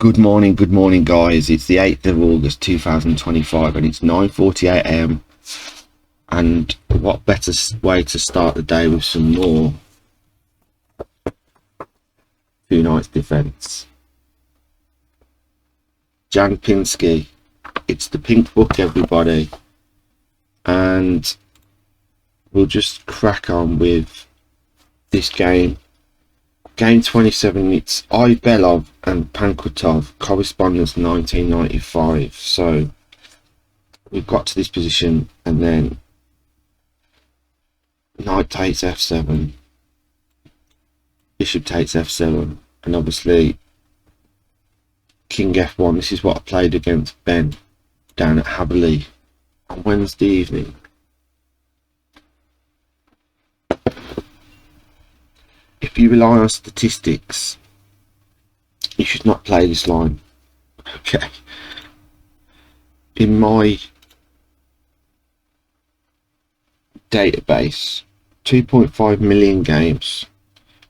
Good morning guys. It's the 8th of August 2025 and it's 9:48 am, and what better way to start the day with some more Two Knights defence. Jan Pinsky, it's the pink book everybody, and we'll just crack on with this game. Game 27, it's Belov and Pankratov, correspondence 1995. So we've got to this position and then knight takes f7, bishop takes f7, and obviously king f1. This is what I played against Ben down at Haverley on Wednesday evening. If you rely on statistics, you should not play this line. Okay. In my database, 2.5 million games,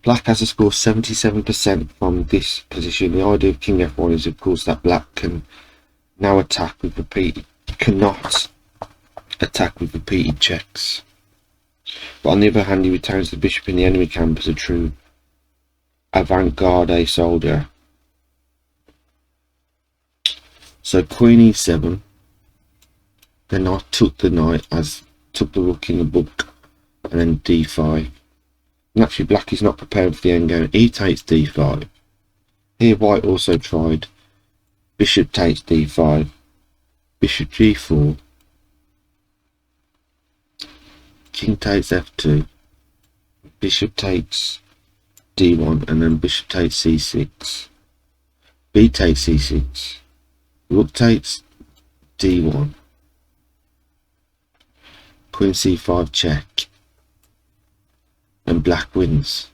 black has a score 77% from this position. The idea of king f1 is, of course, that black can now attack with repeated, cannot attack with repeated checks. But on the other hand, he retains the bishop in the enemy camp as a true avant-garde soldier. So queen e7, then I took the knight, took the rook in the book, and then d5. And actually black is not prepared for the endgame. He takes d5. Here white also tried bishop takes d5, bishop g4, king takes f2, bishop takes d1, and then bishop takes c6, b takes c6, rook takes d1, queen c5 check, and black wins.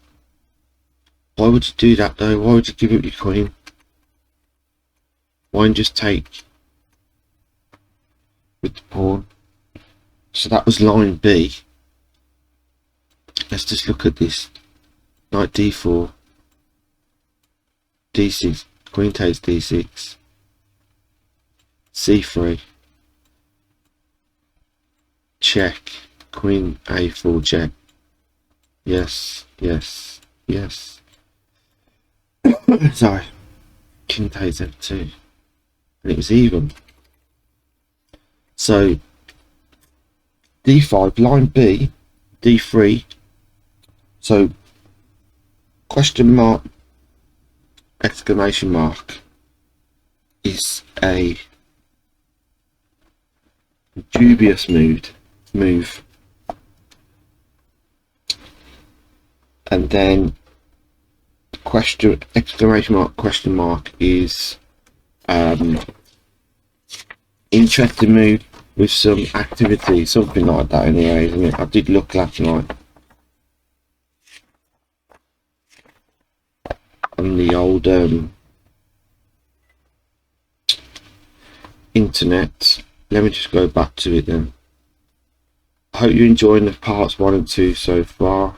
Why would you do that though? Why would you give up your queen? Why not just take with the pawn? So that was line B. Let's just look at this. Knight d4, d6, queen takes d6, c3, check, queen a4 check. Yes, yes, yes. Sorry. King takes f2, and it was even. So d5, line B, d3. So question mark, exclamation mark is a dubious move. And then question, exclamation mark, question mark is interesting move with some activity, something like that anyway, isn't it? I did look last night on the old internet. Let me just go back to it then. I hope you're enjoying the parts 1 and 2 so far.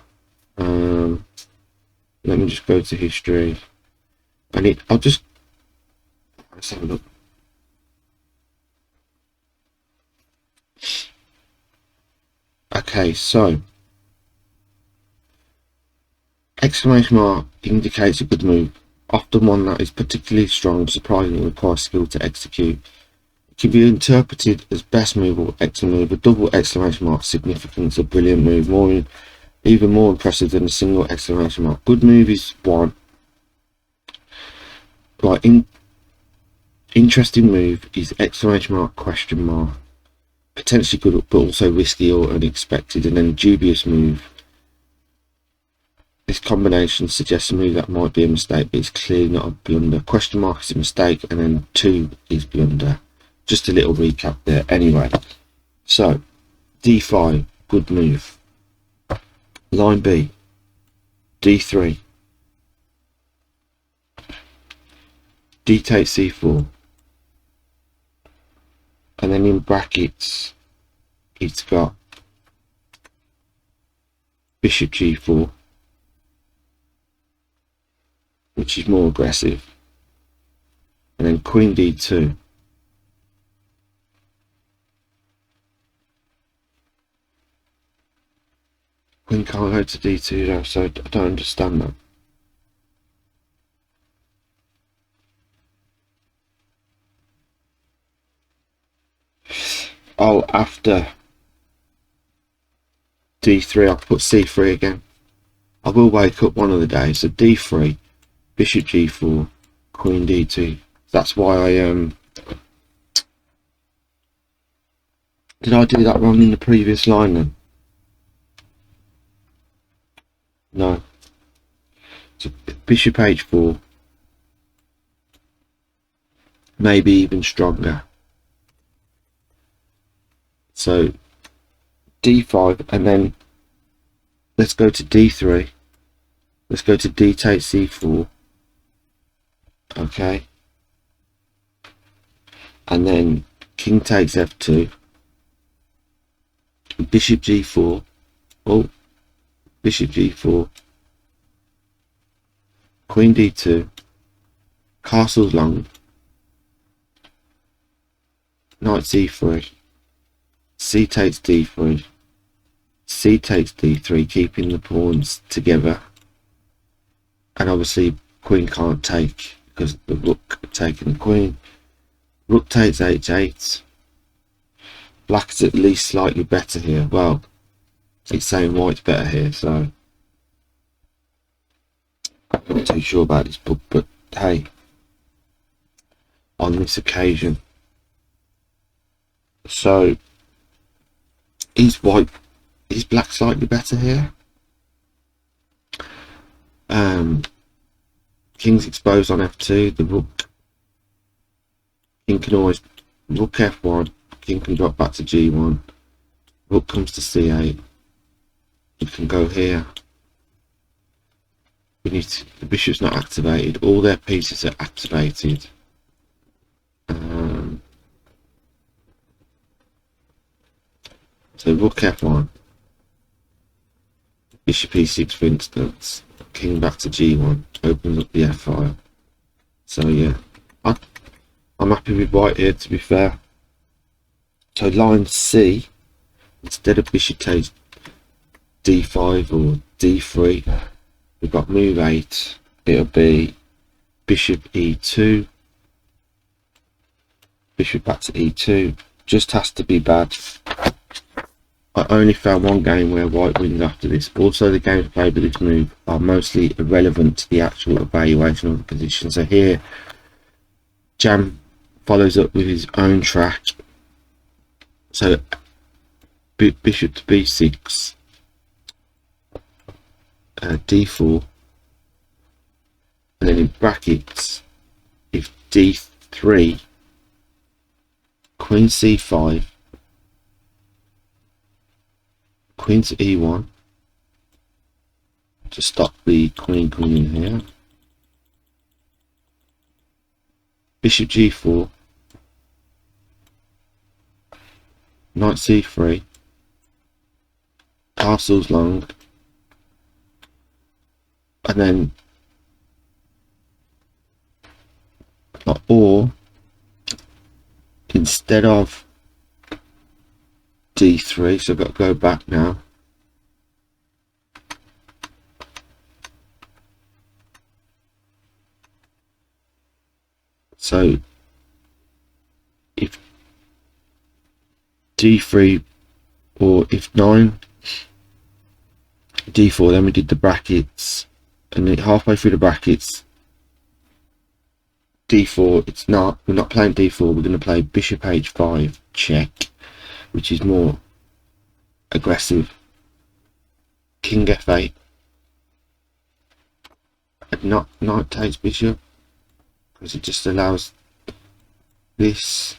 Let me just go to history, and let's have a look. Okay, so exclamation mark indicates a good move, often one that is particularly strong, surprising, and requires skill to execute. It can be interpreted as best move or excellent move. A double exclamation mark significance, a brilliant move, even more impressive than a single exclamation mark. Good move is one. Like interesting move is exclamation mark, question mark. Potentially good but also risky or unexpected. And then dubious move, this combination suggests a move that might be a mistake, but it's clearly not a blunder. Question mark is a mistake, and then 2 is blunder. Just a little recap there. Anyway, so d5, good move. Line B, d3, d takes c4, and then in brackets it's got bishop g4, which is more aggressive, and then queen d2. Queen can't go to d2 though, so I don't understand that. Oh, after d3 I'll put c3 again. I will wake up one of the days. So d3, bishop g4, queen d2. That's why I did I do that wrong in the previous line then? No. So bishop h4, maybe even stronger. So d5, and then let's go to d3. Let's go to d takes c4. Okay. And then king takes f2. Bishop g4. Oh, bishop g4. Queen d2. Castle's long. Knight c3. C takes d3. C takes d3, keeping the pawns together. And obviously queen can't take because the rook taking the queen. Rook takes h8. Black's at least slightly better here. Well, it's saying white's better here, so I'm not too sure about this book, but hey, on this occasion. So is black slightly better here? King's exposed on f2, the rook. King can always rook f1, king can drop back to g1, rook comes to c8. You can go here. We need to, the bishop's not activated, all their pieces are activated. So rook f1, bishop e6 for instance, king back to g1, opens up the f file. So yeah, I'm happy with white here, to be fair. So line C, instead of bishop takes d5 or d3, we've got move 8, it'll be bishop e2, bishop back to e2, just has to be bad. I only found one game where white wins after this. Also, the games played with this move are mostly irrelevant to the actual evaluation of the position. So here, Jam follows up with his own track. So bishop to b6, d4, and then in brackets, if d3, queen c5, queen to e1 to stop the queen coming in here, bishop g4, knight c3, castle's long, and then or instead of d3, so I've got to go back now. So if d3 or if 9 d4, then we did the brackets, and then halfway through the brackets d4, we're not playing d4, we're going to play bishop h5 check, which is more aggressive. King f8, and not knight takes bishop, because it just allows this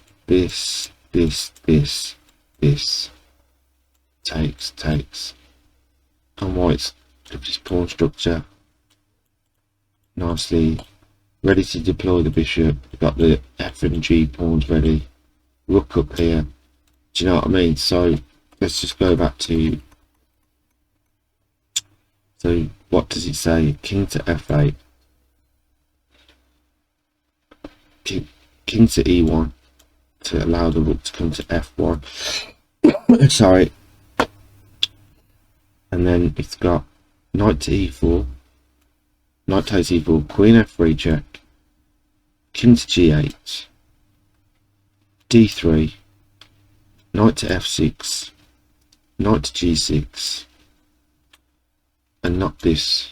takes, and white's got this pawn structure nicely ready to deploy the bishop. We've got the f and g pawns ready, rook up here. Do you know what I mean? So let's just go back to, so what does it say? King to f8, king to e1 to allow the rook to come to f1. Sorry. And then it's got knight to e4, knight takes e4, queen f3 check, king to g8, d3, knight to f6, knight to g6, and not this.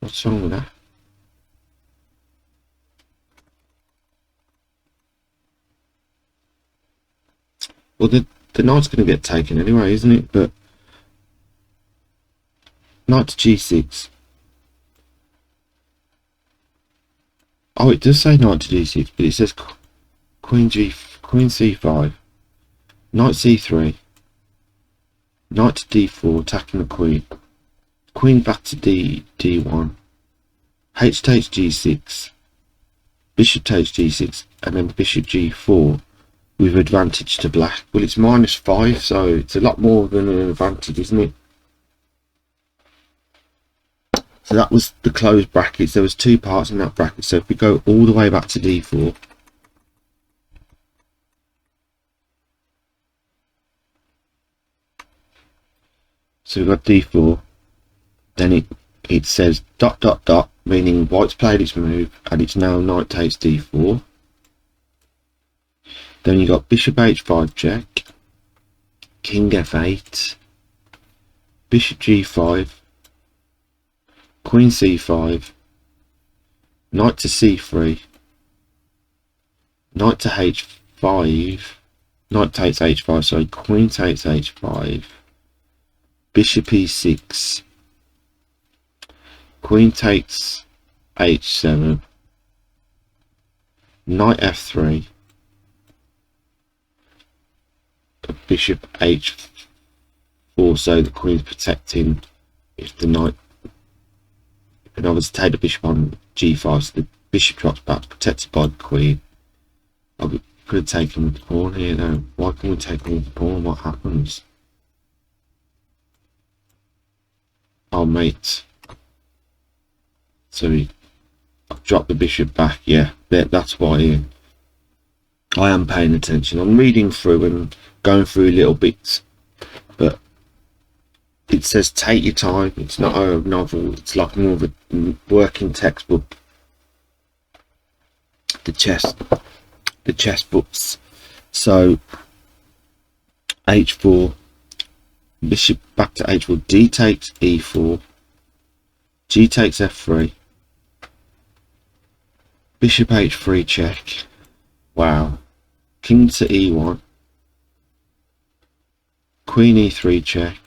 What's wrong with that? Well, the knight's going to get taken anyway, isn't it? But knight to g6. Oh, it does say knight to g6, but it says queen c5, knight c3, knight to d4, attacking the queen, queen back to d1, h takes g6, bishop takes g6, and then bishop g4 with advantage to black. Well, it's -5, so it's a lot more than an advantage, isn't it? So that was the closed brackets. There was 2 parts in that bracket. So if we go all the way back to d4, so we've got d4, then it says ... meaning white's played its move and it's now knight takes d4. Then you got bishop h5 check, king f8, bishop g5, queen c5, knight to c3, knight to h5, knight takes h5, sorry, queen takes h5, bishop e6, queen takes h7, knight f3, bishop h4, so the queen's protecting if the knight, and obviously take the bishop on g5, so the bishop drops back, protected by the queen. I could have taken with the pawn here though. Why can't we take him with the pawn? What happens? Oh mate, so I've dropped the bishop back. Yeah, that's why I am paying attention. I'm reading through and going through little bits, but it says take your time. It's not a novel, it's like more of a working textbook. The chess books. So h4, bishop back to h4, d takes e4, g takes f3, bishop h3 check. Wow. King to e1, queen e3 check,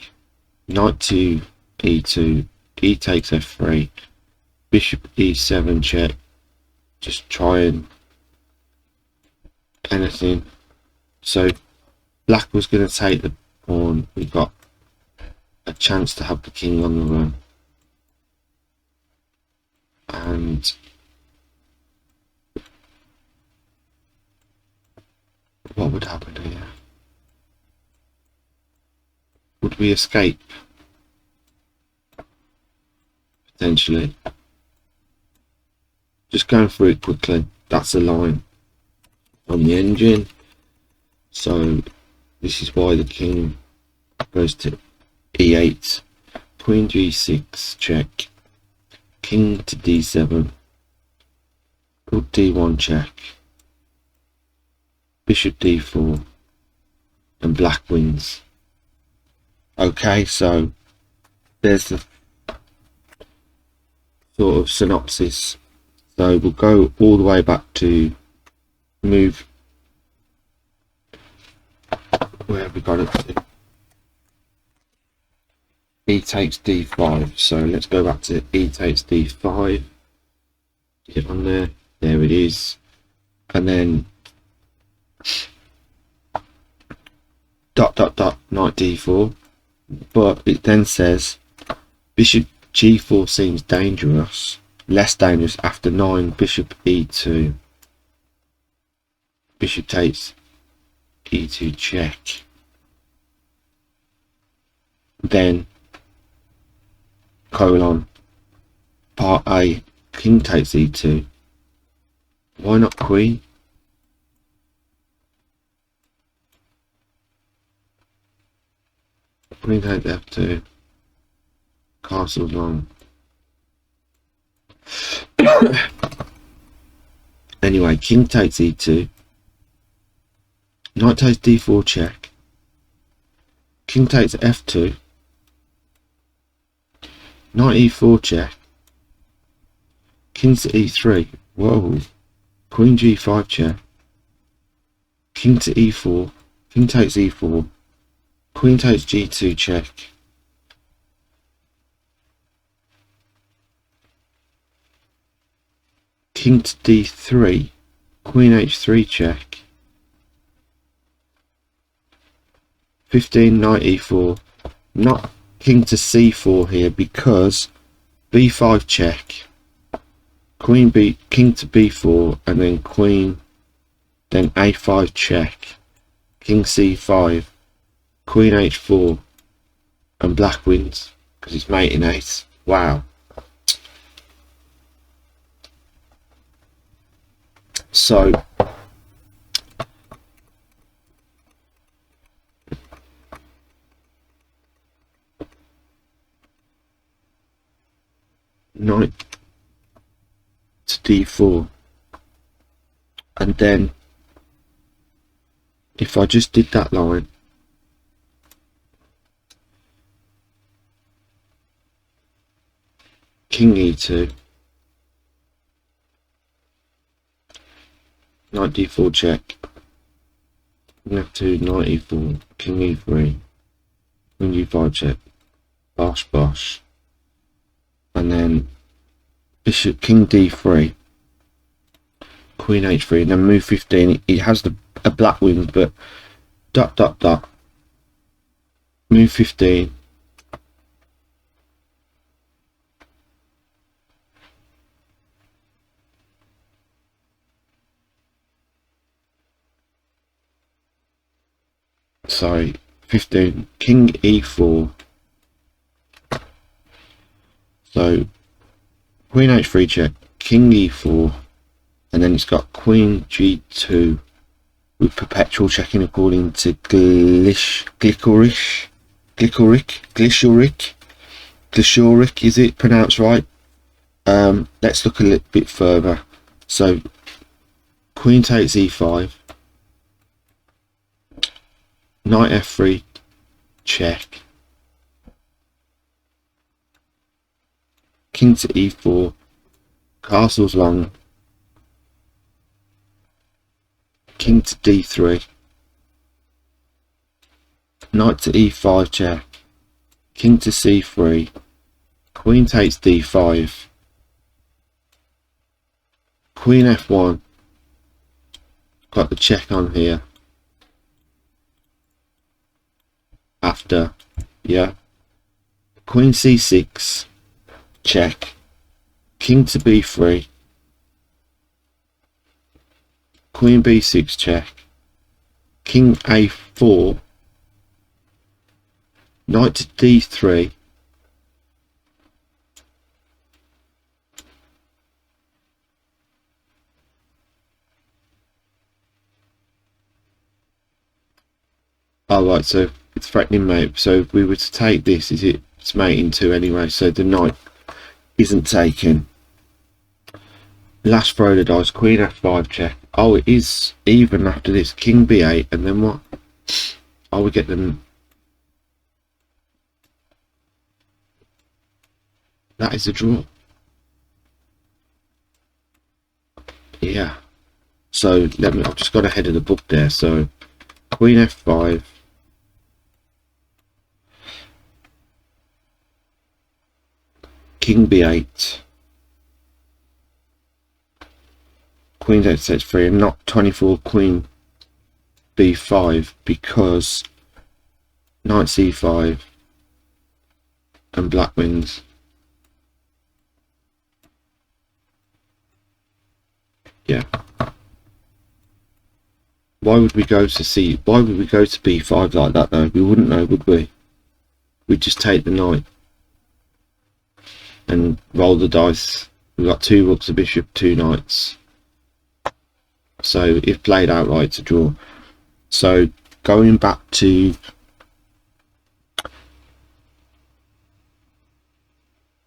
knight to e2, e takes f3, bishop e7 check. Just trying anything. So black was going to take the pawn. We got a chance to have the king on the run, and what would happen here? Would we escape? Potentially. Just going through it quickly. That's the line on the engine. So this is why the king goes to e8, queen g6 check, king to d7, rook d1 check, bishop d4, and black wins. Okay, so there's the sort of synopsis. So we'll go all the way back to move. Where have we got it to? E takes d5. So let's go back to e takes d5. Get on there. There it is. And then ... knight d4. But it then says bishop g4 seems dangerous. Less dangerous after 9, bishop e2, bishop takes e2 check, then : part A, king takes e2. Why not queen? Queen takes f2. Castle's long. Anyway, king takes e2. Knight takes d4 check. King takes f2. Knight e4 check. King to e3. Whoa. Queen g5 check. King to e4. King takes e4. Queen takes g2 check. King to d3. Queen h3 check. 15, knight e4. Not king to c4 here because b5 check. King to b4, and then queen, then a5 check. King c5. Queen h4, and black wins because it's mating ace. Wow. So knight to d4, and then if I just did that line, king e2, knight d4 check, f2, knight e4, king e3, queen g5 check, bosh bosh, and then bishop, king d3, queen h3, and then move 15. It has a black wing, but dot dot dot, move 15. Sorry, 15, king e4. So queen h3 check, king e4, and then it's got queen g2 with perpetual checking according to Glicoric, is it pronounced right? Let's look a little bit further. So queen takes e5, knight f3 check, king to e4, castle's long, king to d3, knight to e5 check, king to c3, queen takes d5, queen f1, got the check on here after, yeah, queen c6 check, king to b3, queen b6 check, king a4, knight to d3, oh right, so it's threatening mate. So if we were to take this, it's mating 2 anyway, so the knight isn't taken. Last throw the dice, queen f5 check. Oh, it is even after this, king b8, and then what? Oh, we get them. That is a draw. Yeah. So I've just got ahead of the book there. So queen f5, king b8, queen takes 3, and not 24 queen b5 because knight c5 and black wins. Yeah. Why would we go to b5 like that though? We wouldn't know, would we? We'd just take the knight. and roll the dice. We've got 2 rooks, a bishop, 2 knights. So if played outright, it's a draw. So going back to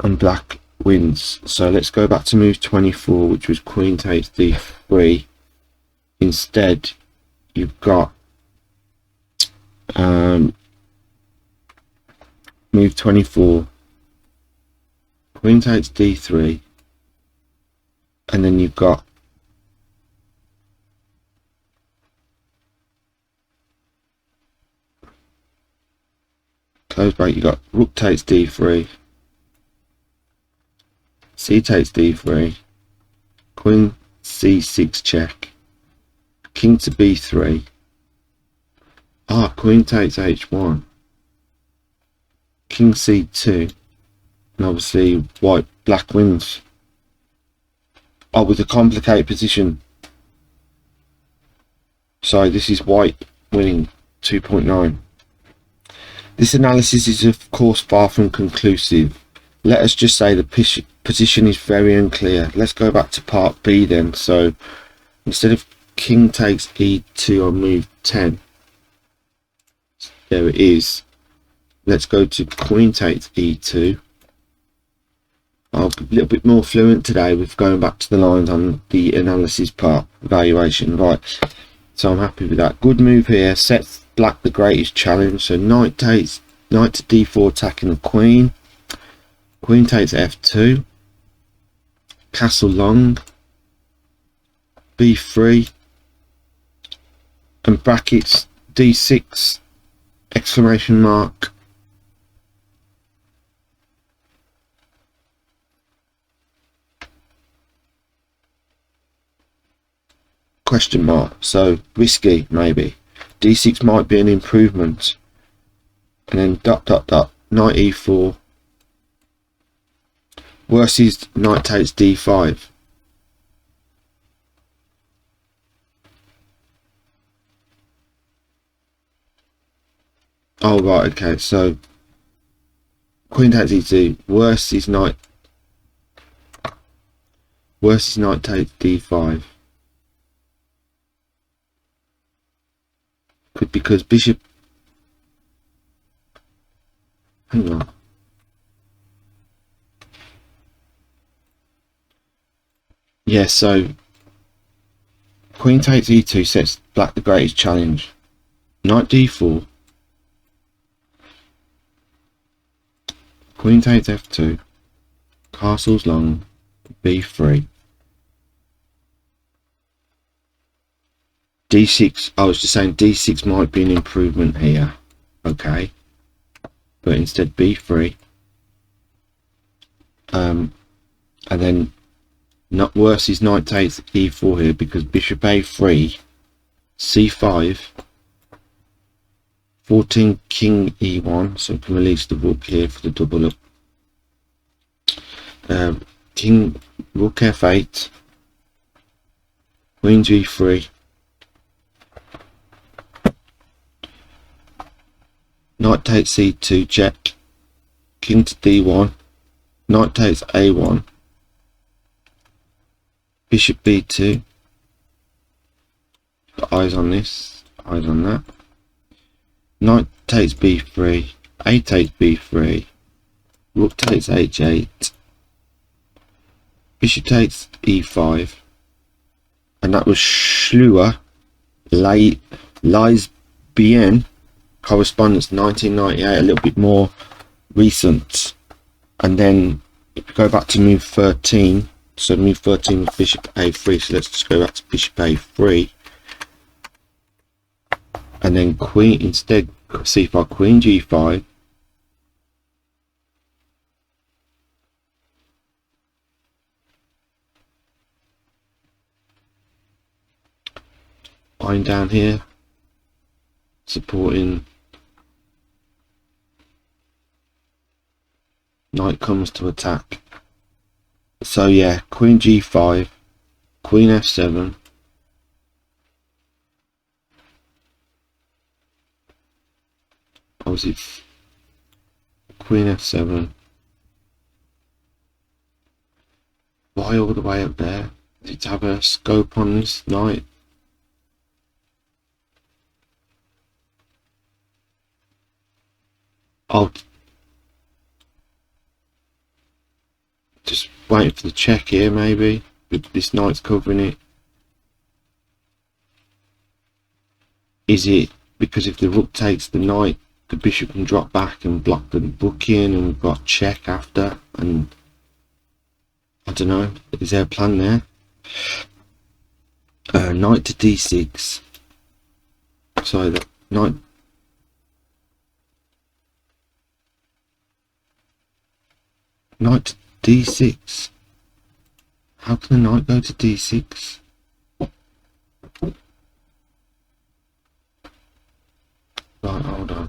and black wins. So let's go back to move 24, which was queen takes d3. Instead, you've got move 24, queen takes d3, and then you've got close break. You've got rook takes d3, c takes d3, queen c6 check, king to b3. Queen takes h1, king c2, and obviously black wins. With a complicated position. So this is white winning 2.9. This analysis is of course far from conclusive. Let us just say the position is very unclear. Let's go back to part B then. So instead of king takes e2 on move 10, there it is. Let's go to queen takes e2. I'll be a little bit more fluent today with going back to the lines on the analysis part, evaluation. Right, so I'm happy with that. Good move here, sets black the greatest challenge. So knight to d4 attacking the queen. Queen takes f2, castle long, b3, and brackets d6 exclamation mark. Question mark. So risky maybe. d6 might be an improvement. And then dot dot dot, knight e4. Worse is knight takes d5. Oh right, okay, so queen takes e2. Worse is knight takes d5. Because bishop, hang on, yeah, so queen takes e2 sets black the greatest challenge. Knight d4, queen takes f2, castle's long, b3, d6. I was just saying d6 might be an improvement here, okay, but instead b3, and then not worse is knight takes e4 here, because bishop a3, c5, 14 king e1, so we can release the rook here for the double up. King rook f8, queen g3, knight takes c2 check, king to d1, knight takes a1, bishop b2. Got eyes on this, eyes on that. Knight takes b3, a takes b3, rook takes h8, bishop takes e5, and that was Schluer, Lies Bien, correspondence 1998, a little bit more recent. And then if we go back to move 13, so move 13 with bishop a3, so let's just go back to bishop a3, and then queen, instead c5, queen g5, line down here supporting, knight comes to attack. So yeah, queen g5, queen f7, obviously queen f7, Why all the way up there? Does it have a scope on this knight? I'll just wait for the check here, maybe. This knight's covering it. Is it because if the rook takes the knight, the bishop can drop back and block the book in, and we've got check after? And I don't know. Is there a plan there? Knight to d6. Sorry, the knight. Knight to d6. How can the knight go to d6? Right, hold on.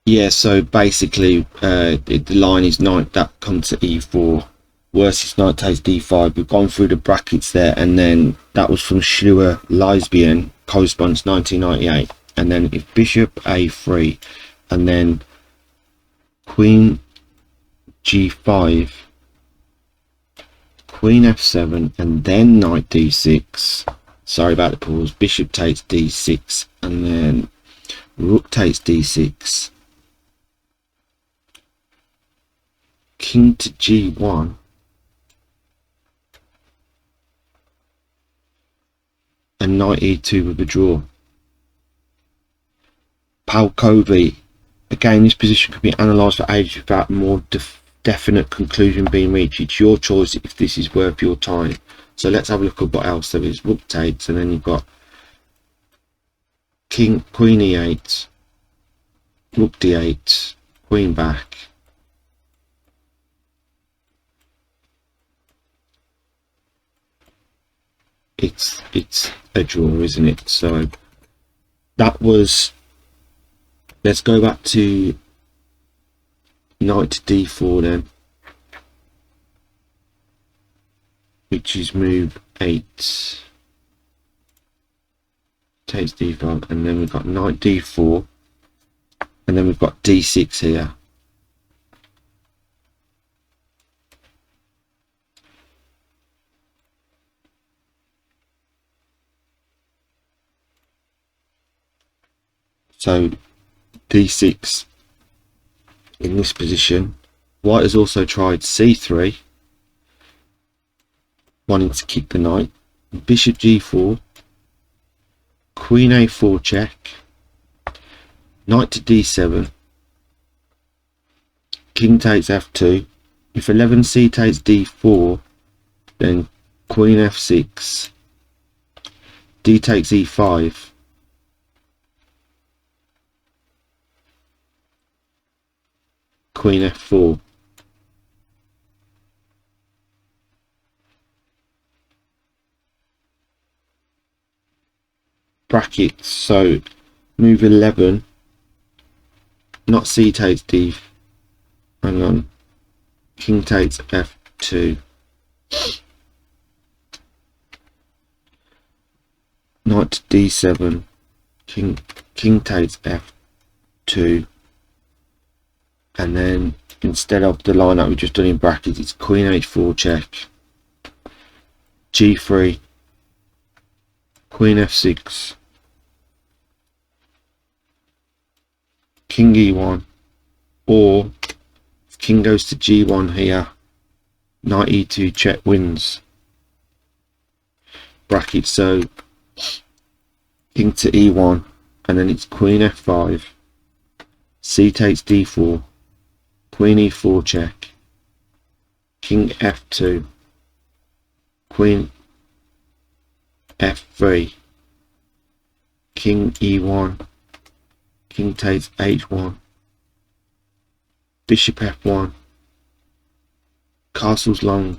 Yeah, so basically the line is knight that comes to e4. Worst is knight takes d5. We've gone through the brackets there, and then that was from Schluer Leisbian, correspondence 1998. And then if bishop a3, and then queen g5, queen f7, and then knight d6. Sorry about the pause. Bishop takes d6, and then rook takes d6, king to g1, and knight e2 with a draw. Palkovi. Again, this position could be analysed for ages without a more definite conclusion being reached. It's your choice if this is worth your time. So let's have a look at what else there is. Rook takes, and then you've got queen e8, rook d8, queen back, it's a draw, isn't it? So that was, let's go back to knight to d4 then, which is move 8, takes d5, and then we've got knight d4, and then we've got d6 here. So d6 in this position. White has also tried c3, wanting to keep the knight. Bishop g4, queen a4 check, knight to d7, king takes f2. If 11c takes d4, then queen f6, d takes e5, queen f4. Brackets, so move 11, not c takes d, hang on, king takes f2, knight to d7, king takes f2, and then instead of the line that we've just done in brackets, it's queen h4 check, g3, queen f6, king e1, or if king goes to g1 here, knight e2 check wins. Brackets, so king to e1, and then it's queen f5, c takes d4, queen e4 check, king f2, queen f3, king e1, king takes h1, bishop f1, castle's long,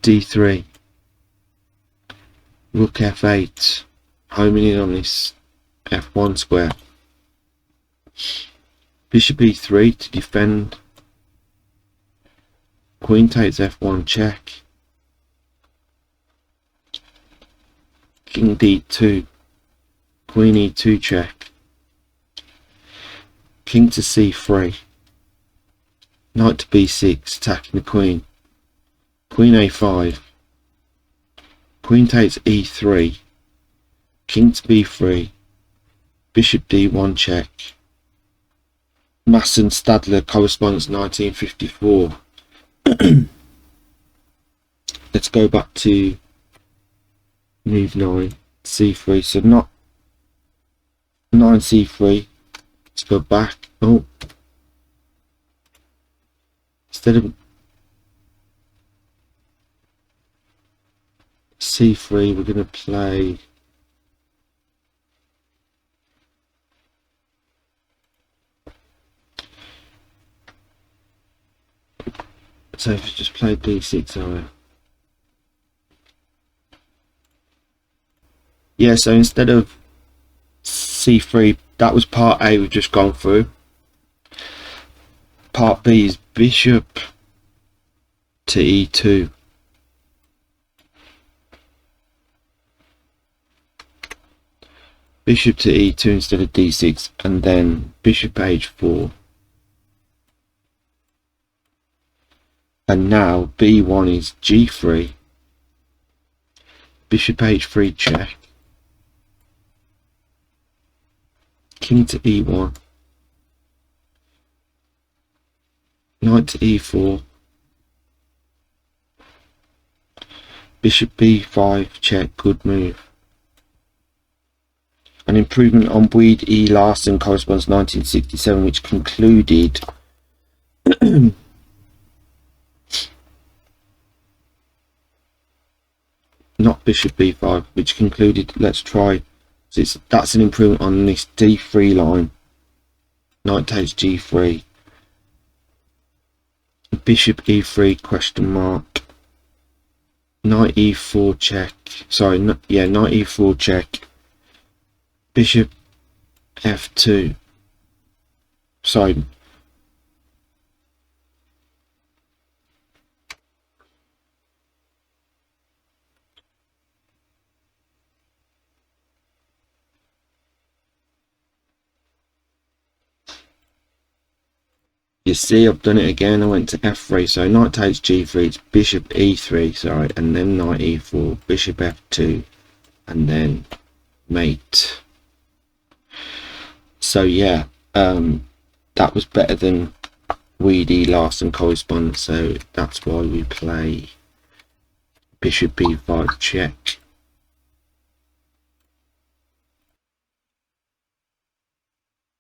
d3, rook f8, homing in on this f1 square, bishop e3 to defend, queen takes f1 check, king d2, queen e2 check, king to c3, Knight to b6, attacking the queen. Queen a5. Queen takes e3. King to b3. Bishop d1 check. Masson Stadler correspondence 1954. Let's go back to move 9, c3. So not 9 c3. Let's go back. Oh, instead of c3, we're going to play so if you just play d6 area. Yeah, so instead of c3, that was part A we've just gone through. Part B is bishop to e2. Bishop to e2 instead of d6, and then bishop h4. And now b1 is g3. Bishop h3 check. King to e1. Knight to e4. Bishop b5 check, good move. An improvement on Weed E. Larson corresponds 1967, which concluded not bishop b5, which concluded, let's try, so that's an improvement on this d3 line. Knight takes g3. Bishop e3 question mark. Knight e4 check. Sorry, yeah, knight e4 check. Bishop f2. Sorry. You see, I've done it again. I went to f3, so knight takes g3, it's bishop e3, sorry, and then knight e4, bishop f2, and then mate. So yeah, that was better than Weedy Larson correspondence, so that's why we play bishop b5 check.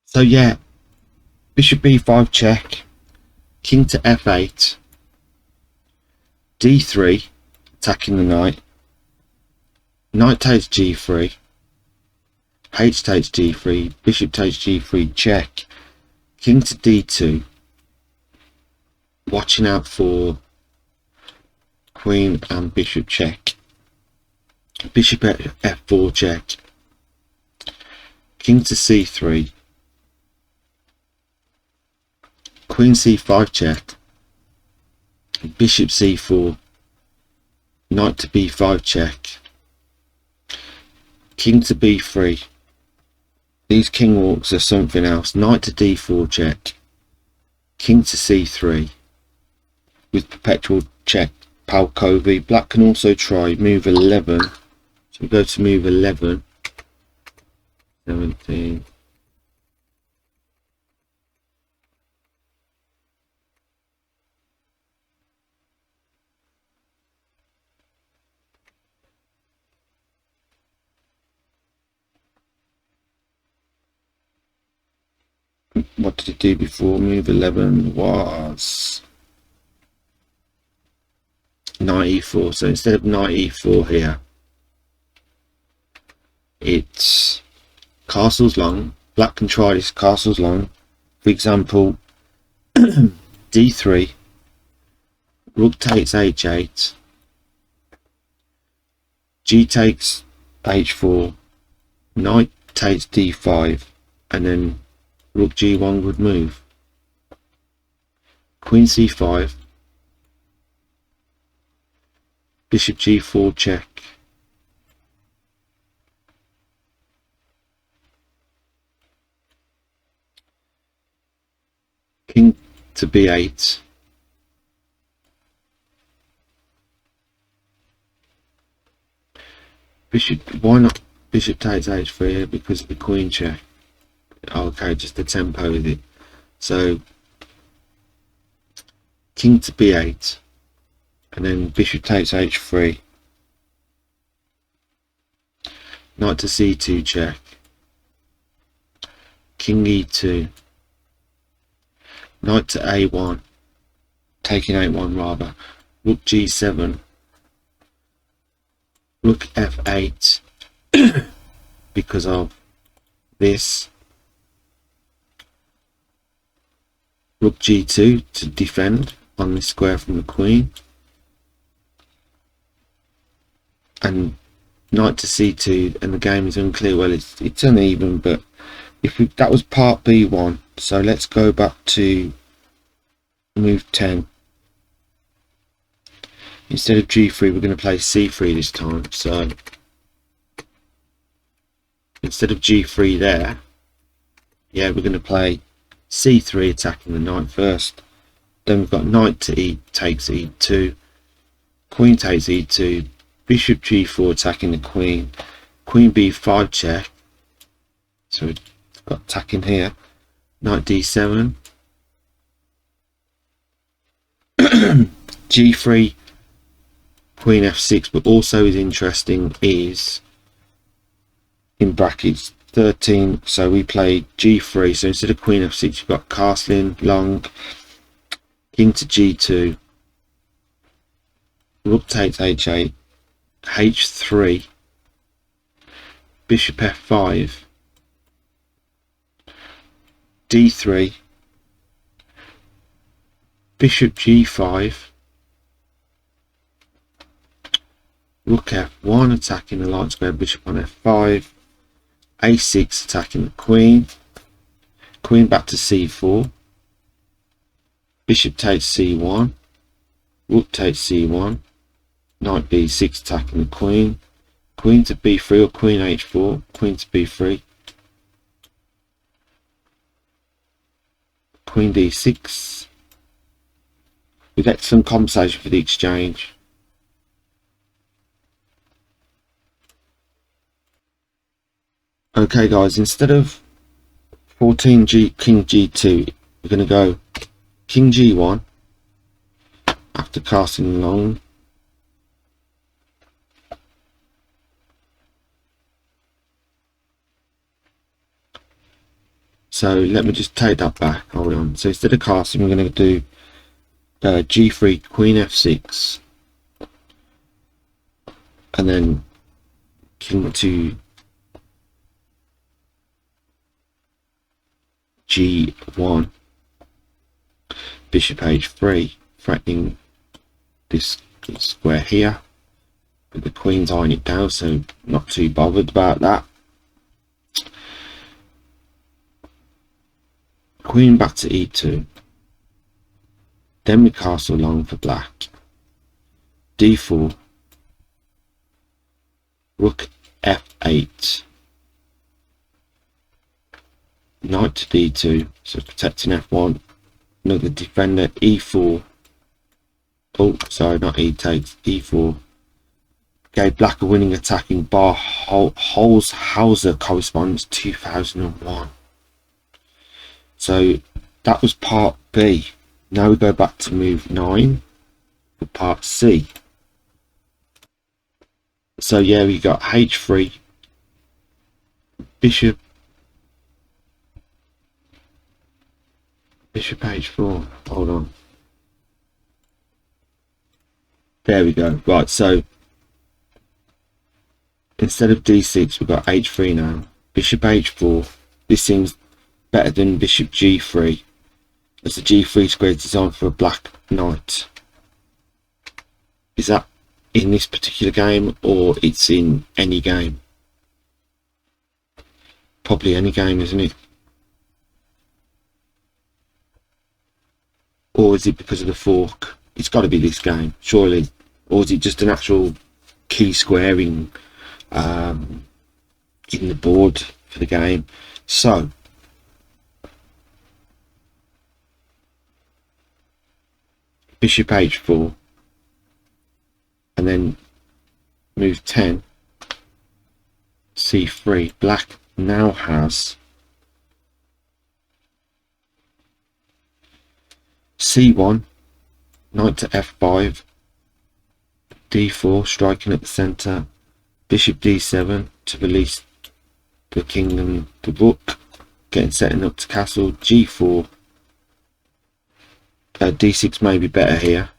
So yeah, bishop b5 check, king to f8, d3, attacking the knight, knight takes g3, h takes g3, bishop takes g3 check, king to d2, watching out for queen and bishop check, bishop f4 check, king to c3, queen c5 check, bishop c4, knight to b5 check, king to b3. These king walks are something else. Knight to d4 check, king to c3 with perpetual check. Palkovi. Black can also try move 11. So we go to move 11, 17. What did it do before move 11? Was knight e4. So instead of knight e4 here, it's castles long. Black can try this castles long. For example, d3, rook takes h8, g takes h4, knight takes d5, and then rook g1 would move. Queen c5, bishop g4 check, king to b8, Bishop, why not bishop takes h3 here? Because of the queen check. Okay, just the tempo with it. So king to b8, and then bishop takes h3, knight to c2 check, king e2, knight to a1, taking a1 rather, rook g7, rook f8 because of this, rook g2 to defend on this square from the queen, and knight to c2, and the game is unclear. Well, it's uneven, but if that was part b1, so let's go back to move 10. Instead of g3, we're going to play c3 this time. So instead of g3 there, yeah, we're going to play c3, attacking the knight first. Then we've got knight to e takes e2, queen takes e2, bishop g4 attacking the queen, queen b5 check. So we've got attacking here, knight d7, g3, queen f6. But also is interesting is in brackets 13, so we play g3, so instead of queen f6 you've got castling long, king to g2, rook takes h8, h3, bishop f5, d3, bishop g5, rook f1 attacking the light square, bishop on f5, a6 attacking the queen, queen back to c4, bishop takes c1, rook takes c1, knight b6 attacking the queen, queen to b3 or queen h4, queen to b3, queen d6. We get some compensation for the exchange. Okay guys, instead of 14g king g2, we're going to go king g1 after casting long, so let me just take that back, hold on. So instead of casting, we're going to do g3, queen f6, and then king to g1, bishop h3, threatening this square here, but the queen's eyeing it down, so not too bothered about that. Queen back to e2, then we castle long for black, d4, rook f8, knight to d2, so protecting f1, another defender, e4, oh sorry, not e takes, e4, gave black a winning attacking bar Holzhauser correspondence 2001. So that was part B. Now we go back to move 9 for part C. So yeah, we got h3, bishop h4, hold on, there we go. Right, so instead of d6 we've got h3 now, bishop h4. This seems better than bishop g3, as the g3 square is designed for a black knight. Is that in this particular game, or it's in any game? Probably any game, isn't it? Or is it because of the fork? It's got to be this game, surely. Or is it just an actual key squaring in the board for the game? So bishop h4, and then move 10, c3. Black now has c1, knight to f5, d4, striking at the centre, bishop d7 to release the king and the rook, setting up to castle, g4, d6 may be better here,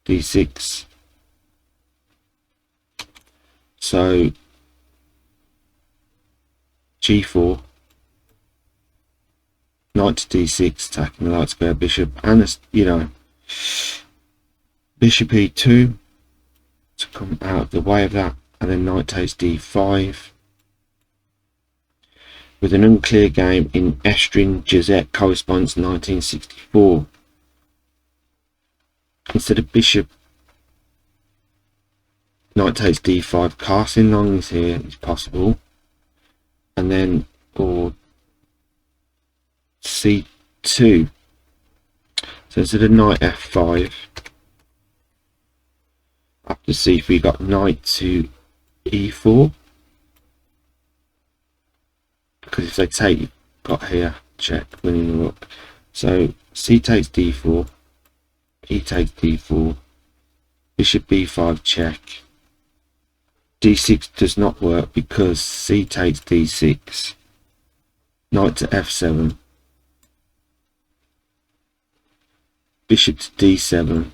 d6, so g4, knight to d6, attacking the light square bishop, and you know, bishop e2 to come out of the way of that, and then knight takes d5. With an unclear game in Estrin Jazette correspondence 1964. Instead of bishop, knight takes d5, casting long is here is possible, and then or c2. So instead of knight f5, after c3 we got knight to e4, because if they take, you've got here check, winning the rook. So c takes d4, e takes d4, bishop b5 check, d6 does not work because c takes d6, knight to f7, bishop to d7.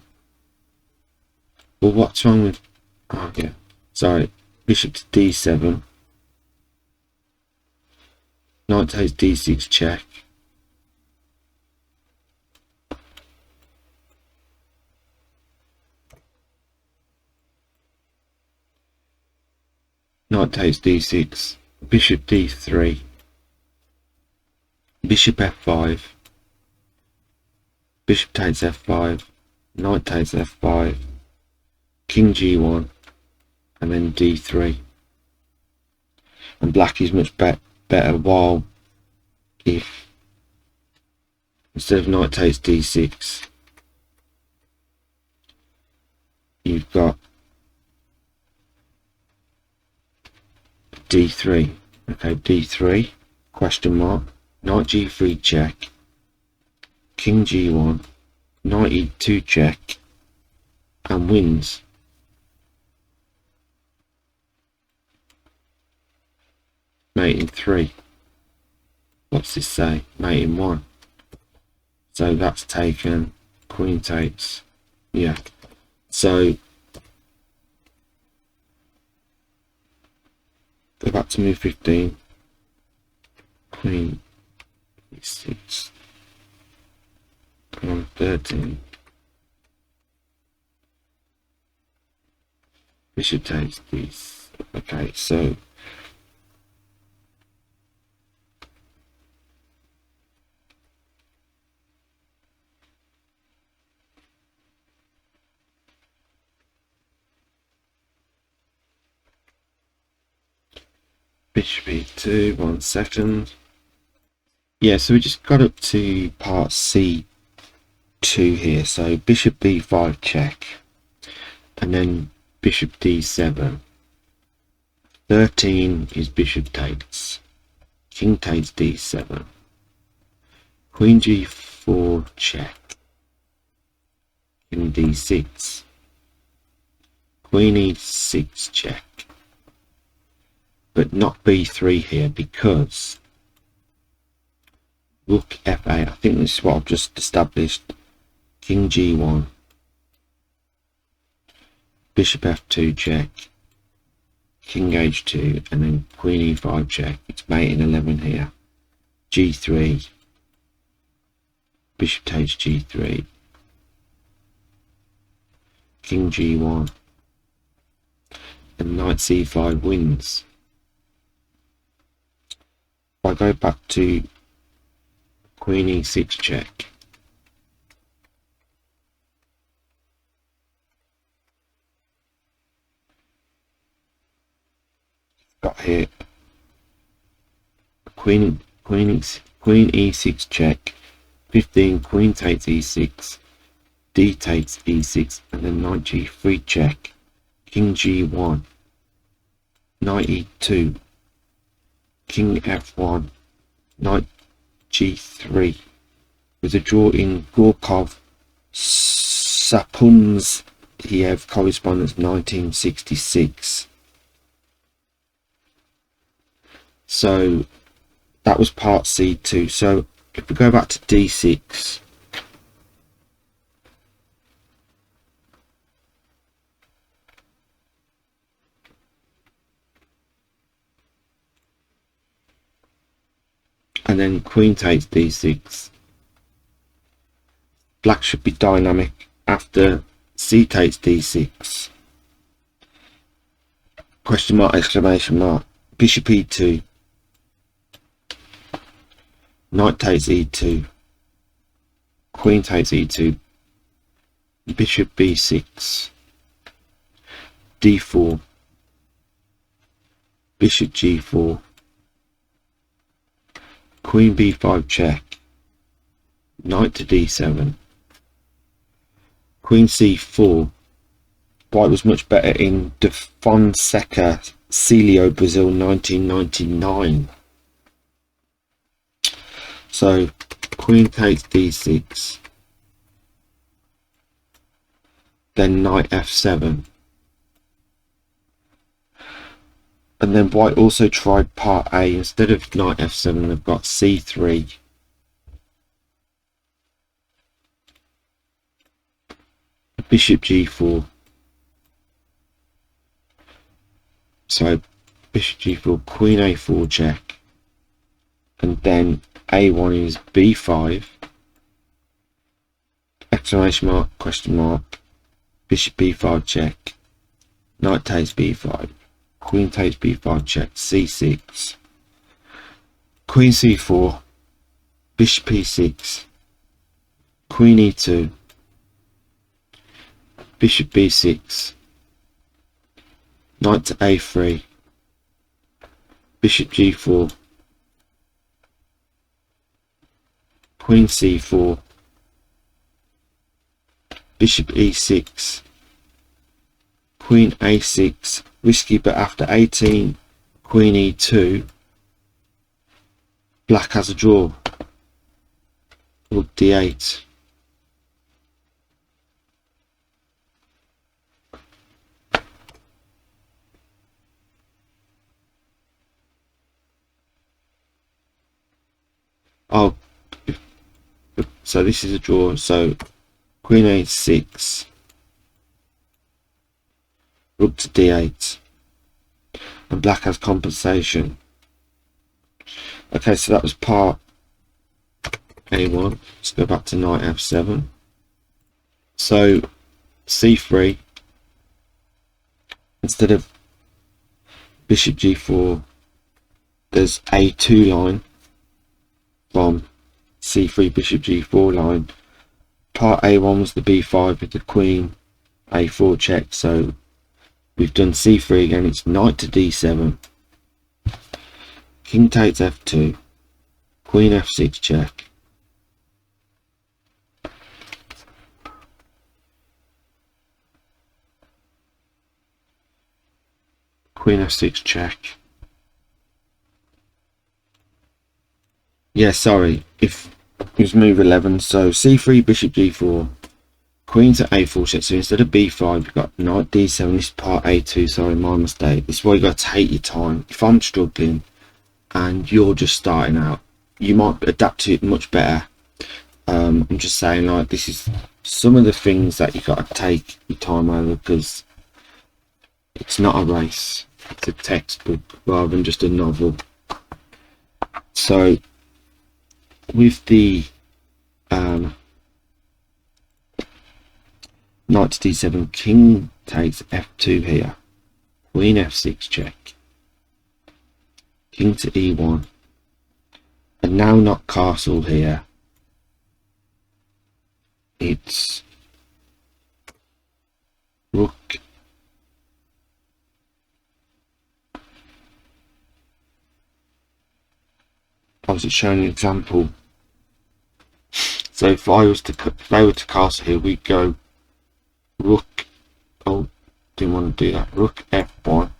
Well, what's wrong with, oh yeah, sorry, bishop to d7, knight takes d6 check, knight takes d6, bishop d3, bishop f5, bishop takes f5, knight takes f5, king g1, and then d3. And black is much better, while if instead of knight takes d6, you've got d3. Okay, d3, question mark, knight g3 check, king g1, knight e2 check, and wins. Mate in 3. What's this say? Mate in 1. So that's taken. Queen takes. Yeah. So go back to move 15. Queen e6. Come on, 13. Bishop takes these. Okay, so bishop e2, 1 second. Yeah, so we just got up to part c2 here. So bishop b5 check, and then bishop d7. 13 is bishop takes, king takes d7, queen g4 check, king d6, queen e6 check, but not b3 here because rook f8. I think this is what I've just established. King g1, bishop f2 check, king h2, and then queen e5 check. It's mate in 11 here. g3, bishop takes g3, king g1, and knight c5 wins. If I go back to queen e6 check, got here queen e6 check, 15, queen takes e6, d takes e6, and then knight g3 check, king g1, knight e2, king f1, knight g3, with a draw in Gorkov Sapunziev correspondence 1966. So that was part c2. So if we go back to d6, and then queen takes d6, black should be dynamic after c takes d6, question mark, exclamation mark, bishop e2, knight takes e2, queen takes e2, bishop b6, d4, bishop g4, queen b5 check, knight to d7, queen c4. White was much better in De Fonseca Celio Brazil 1999. So queen takes d6, then knight f7, and then white also tried part A. Instead of knight f7, they've got c3, bishop g4, so bishop g4, queen a4 check, and then a1 is b5, exclamation mark, question mark, bishop b5 check, knight takes b5, queen takes b5 check, c6, queen c4, bishop e6, queen e2, bishop b6, knight to a3, bishop g4, queen c4, bishop e6, queen a6, risky, but after 18, queen e2, black has a draw, rook d8, oh, so this is a draw, so queen a6, rook to d8, and black has compensation. Okay, so that was part a1. Let's go back to knight f7. So c3, instead of bishop g4, there's a2 line from c3 bishop g4 line. Part a1 was the b5 with the queen a4 check, so we've done c3 again. It's knight to d7, king takes f2, queen f6 check, queen f6 check. Yeah, sorry, if it was move 11, so c3 bishop g4, queen to a4 check. So instead of b5, you've got knight d7. This is part a2, sorry, my mistake. This is why you got to take your time. If I'm struggling and you're just starting out, you might adapt to it much better. I'm just saying, like, this is some of the things that you got to take your time over, because it's not a race, it's a textbook rather than just a novel. So with the knight to d7, king takes f2 here, queen f6 check, king to e1, and now not castle here, it's rook I was showing an example. So if they were to castle here, we'd go rook, oh, didn't want to do that, rook f1,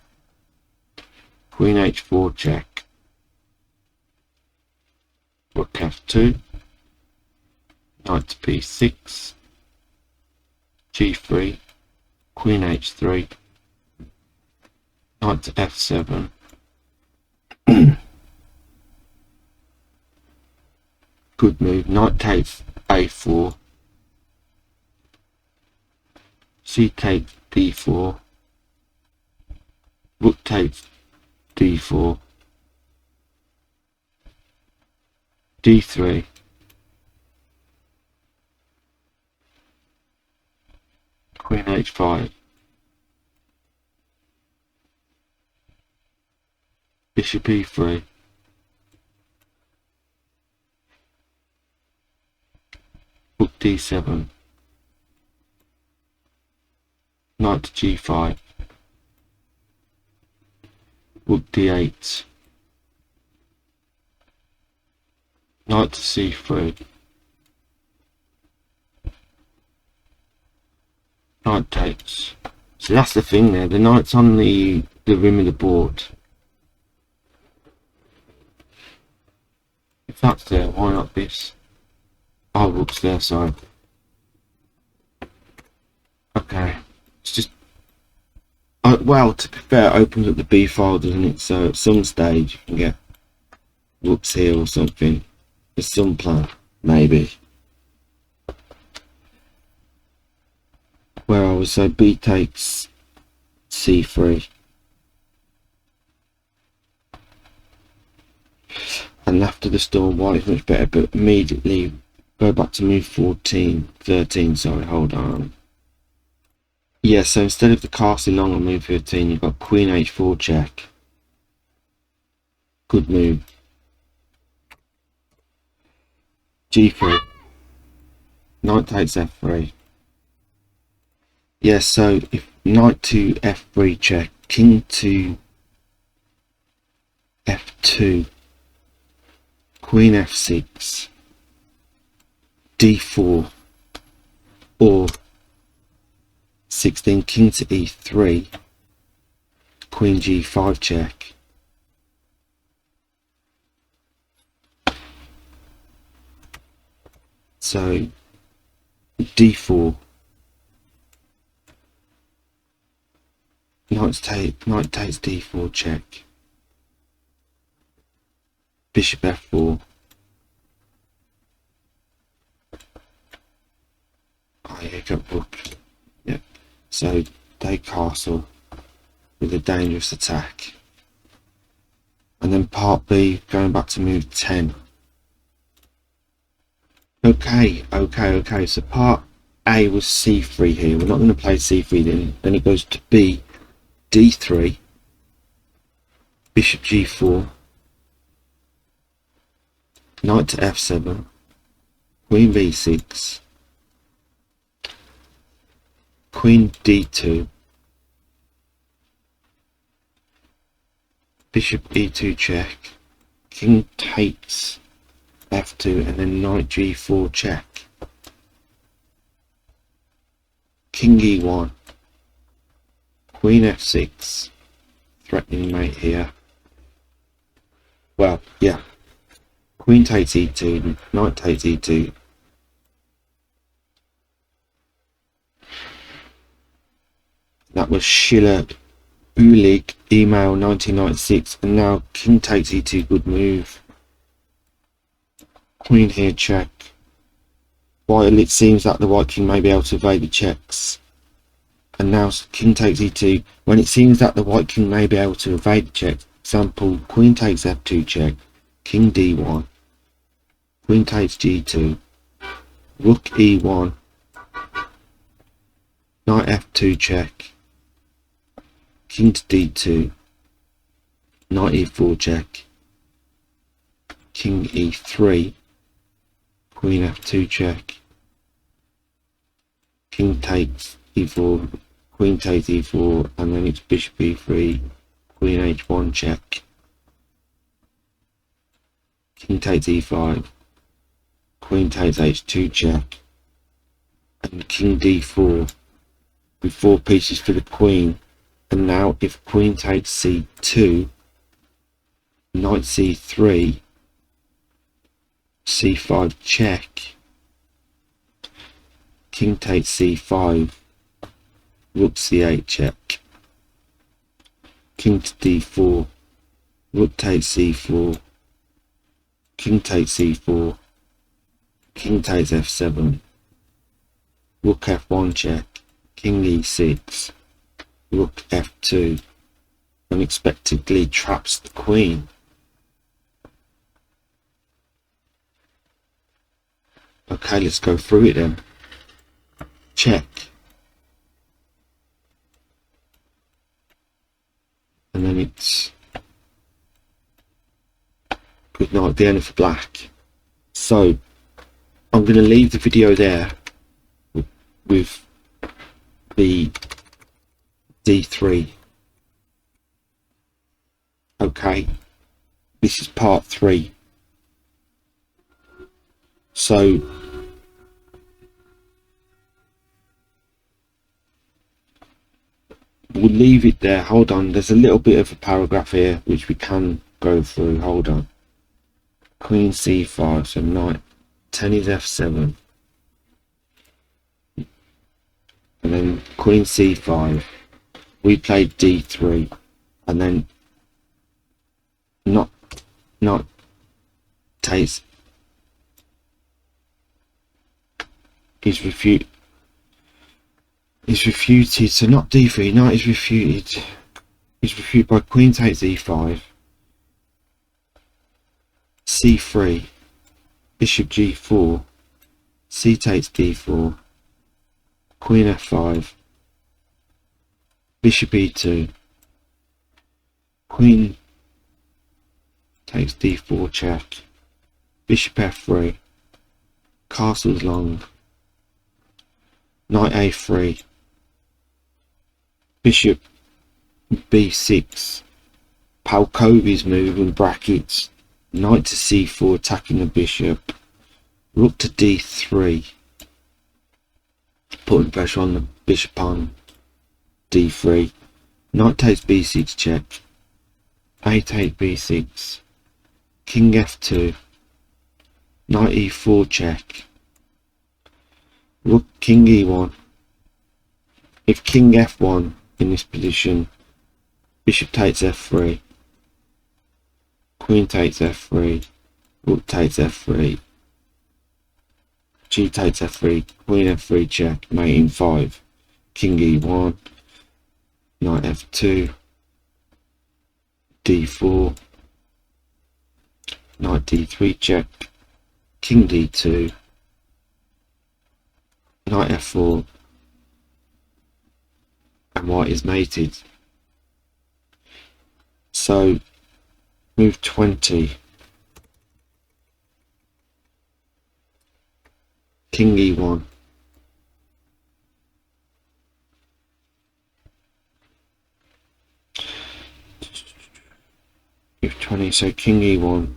queen h4 check, rook f2, knight to b6, g3, queen h3, knight to f7, good move, knight takes a4, c takes d4, rook takes d4, d3, queen h5, bishop e3, rook d7, knight to g5, rook d8, knight to c3, knight takes. So that's the thing there, the knight's on the rim of the board. If that's there, why not this? Oh, rook's there, sorry. Okay, it's just, well, to be fair, it opens up the b file, doesn't it? So at some stage you can get rooks here or something. There's some plan, maybe. Where I was, so b takes c3, and after the storm, white is much better, but immediately go back to move 13, sorry, hold on. Yeah, so instead of the castle long on move 13, you've got queen h4 check. Good move. g3, knight takes f3. Yeah, so if knight to f3 check, king to f2, queen f6, d4, or 16, king to e3, queen g5 check. So d4, knight takes d4 check, bishop f4, oh yeah, got rook, yeah, so take castle with a dangerous attack. And then part B, going back to move 10. Okay, so part A was c3 here, we're not going to play c3 then it goes to B, d3, bishop g4, knight to f7, queen b6, queen d2, bishop e2 check, king takes f2, and then knight g4 check, king e1, queen f6, threatening mate here. Well, yeah, queen takes e2, knight takes e2. That was Schiller Ulig, email 1996, and now king takes e2, good move. Queen here check. While it seems that the white king may be able to evade the checks. And now king takes e2, when it seems that the white king may be able to evade the check. Example, queen takes f2 check, king d1, queen takes g2, rook e1, knight f2 check, king to d2, knight e4 check, king e3, queen f2 check, king takes e4, queen takes e4, and then it's bishop e3, queen h1 check, king takes e5, queen takes h2 check, and king d4 with 4 pieces for the queen. And now if queen takes c2, knight c3, c5 check, king takes c5, rook c8 check, king to d4, rook takes c4, king takes c4, king takes f7, rook f1 check, king e6, rook f2, unexpectedly traps the queen. Okay, let's go through it then. Check. And then it's good night, the end for black. So I'm going to leave the video there with the d3. Okay, this is part 3. So we'll leave it there. Hold on, there's a little bit of a paragraph here which we can go through. Hold on. Queen c5, so knight 10 is f7, and then queen c5, we played d3, and then not takes is refuted, so not d3, knight is refuted by queen takes e5, c3, bishop g4, c takes d4, queen f5, bishop e2, queen takes d4 check, bishop f3, castle's long, knight a3, bishop b6, Palkovi's move in brackets, knight to c4 attacking the bishop, rook to d3, putting pressure on the bishop on d3, knight takes b6 check, a takes b6, king f2, knight e4 check, rook king e1. If king f1 in this position, bishop takes f3, queen takes f3, rook takes f3, g takes f3, queen f3 check, mate in 5, king e1, knight f2, d4, knight d3 check, king d2, knight f4, and white is mated. So move 20, king e1, move 20, so king e1,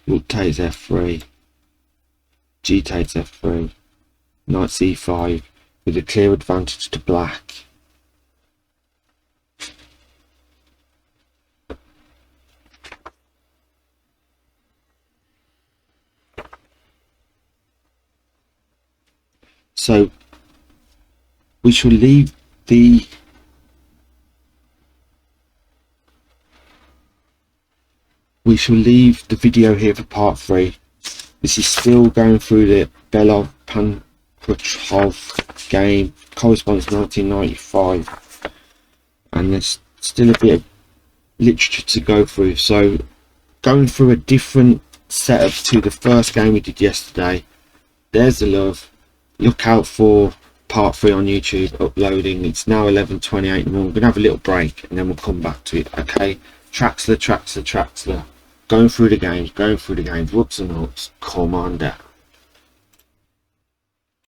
rook takes f3, g takes f3, knight c5 with a clear advantage to black. So we shall leave the video here for part 3. This is still going through the Belov-Pankratov game, corresponds 1995, and there's still a bit of literature to go through. So going through a different setup to the first game we did yesterday. There's the love. Look out for part 3 on YouTube uploading. It's now 11:28 and we're gonna have a little break and then we'll come back to it. Okay, Traxler, going through the games, rooks and hooks, commander.